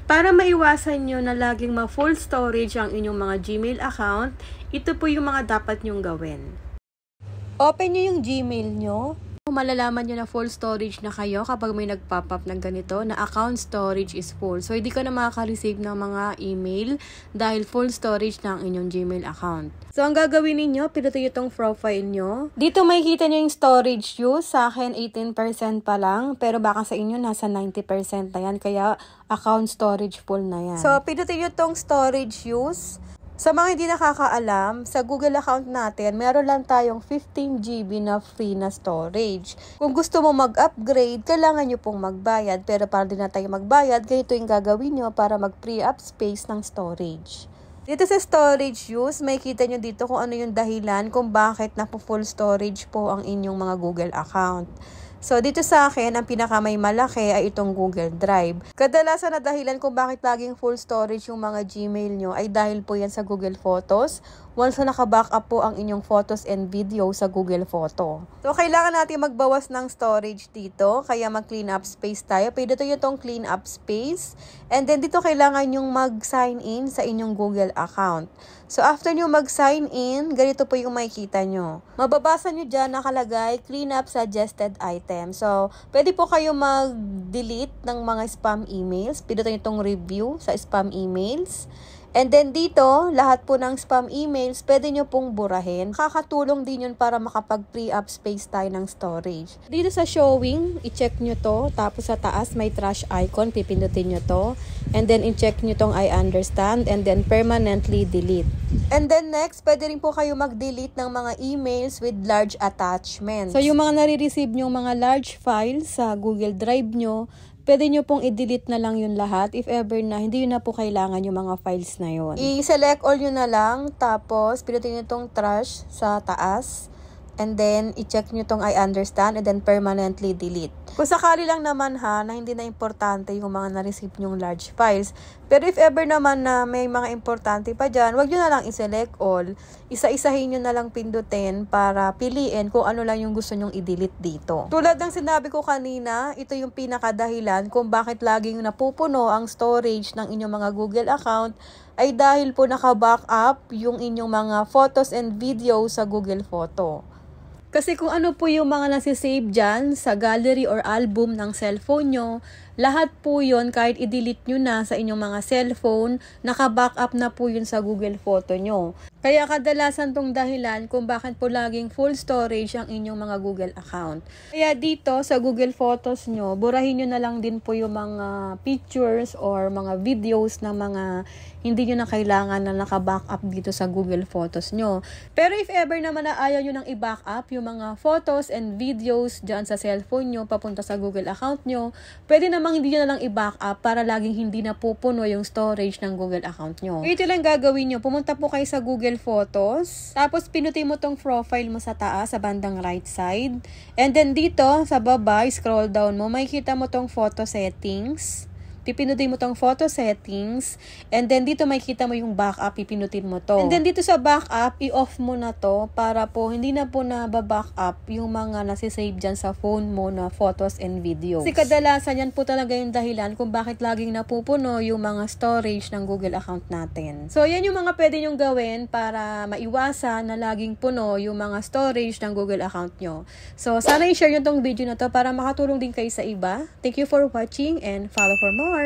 Para maiwasan nyo na laging ma-full storage ang inyong mga Gmail account, ito po yung mga dapat nyong gawin. Open nyo yung Gmail nyo. Malalaman nyo na full storage na kayo kapag may nag-pop up ng ganito na account storage is full. So, hindi ka na makaka-receive ng mga email dahil full storage na ang inyong Gmail account. So, ang gagawin ninyo, pinutin nyo itong profile nyo. Dito makikita nyo yung storage use. Sa akin, 18% pa lang. Pero baka sa inyo, nasa 90% na yan. Kaya, account storage full na yan. So, pinutin nyo itong storage use. Sa mga hindi nakakaalam, sa Google account natin, meron lang tayong 15 GB na free na storage. Kung gusto mo mag-upgrade, kailangan nyo pong magbayad. Pero para din na tayo magbayad, ganito yung gagawin nyo para mag-free up space ng storage. Dito sa storage use, may kita nyo dito kung ano yung dahilan kung bakit full storage po ang inyong mga Google account. So, dito sa akin, ang pinakamay malaki ay itong Google Drive. Kadalasan na dahilan kung bakit laging full storage yung mga Gmail nyo ay dahil po yan sa Google Photos. Once na naka-backup po ang inyong photos and video sa Google Photo. So, kailangan natin magbawas ng storage dito. Kaya mag-clean up space tayo. Pwede ito yung clean up space. And then, dito kailangan yung mag-sign in sa inyong Google account. So, after nyo mag-sign in, ganito po yung makikita nyo. Mababasa nyo dyan nakalagay, clean up suggested item. So, pwede po kayo mag-delete ng mga spam emails. Pwede ito yung review sa spam emails. And then dito, lahat po ng spam emails, pwede nyo pong burahin. Kakatulong din yun para makapag-free up space tayo ng storage. Dito sa showing, i-check nyo to. Tapos sa taas, may trash icon. Pipindutin nyo to. And then, i-check nyo tong I understand. And then, permanently delete. And then next, pwede rin po kayo mag-delete ng mga emails with large attachments. So, yung mga nare-receive nyo mga large files sa Google Drive nyo, pwede nyo pong i-delete na lang yun lahat if ever na hindi yun na po kailangan yung mga files na yun. I-select all yun na lang, tapos pinutin nyo itong trash sa taas. And then, i-check nyo itong I understand and then permanently delete. Kung sakali lang naman na hindi na importante yung mga na-receive nyong large files. Pero if ever naman na may mga importante pa dyan, wag nyo na lang i-select all. Isa-isahin nyo na lang pindutin para piliin kung ano lang yung gusto nyong i-delete dito. Tulad ng sinabi ko kanina, ito yung pinakadahilan kung bakit laging napupuno ang storage ng inyong mga Google account ay dahil po naka-backup yung inyong mga photos and videos sa Google Photo. Kasi kung ano po yung mga nasisave dyan sa gallery or album ng cellphone nyo, lahat po yun kahit i-delete nyo na sa inyong mga cellphone, naka-backup na po yun sa Google Photo nyo. Kaya kadalasan tong dahilan kung bakit po laging full storage ang inyong mga Google account. Kaya dito sa Google Photos nyo, burahin nyo na lang din po yung mga pictures or mga videos na mga hindi nyo na kailangan na naka-backup dito sa Google Photos nyo. Pero if ever naman na ayaw nyo nang i-backup yung mga photos and videos dyan sa cellphone nyo papunta sa Google account nyo, pwede namang hindi nyo na lang i-backup para laging hindi na pupuno yung storage ng Google account nyo. Ito lang gagawin nyo. Pumunta po kayo sa Google Photos. Tapos pinutin mo tong profile mo sa taas, sa bandang right side. And then dito, sa baba, scroll down mo, makikita mo tong photo settings. Pipinutin mo tong photo settings. And then dito makikita mo yung backup, pipinutin mo to. And then dito sa backup, i-off mo na to para po hindi na po na-backup yung mga nasisave dyan sa phone mo na photos and videos. Kasi kadalasan yan po talaga yung dahilan kung bakit laging napupuno yung mga storage ng Google account natin. So yan yung mga pwede nyong gawin para maiwasan na laging puno yung mga storage ng Google account nyo. So sana i-share nyo tong video na to para makatulong din kayo sa iba. Thank you for watching and follow for more.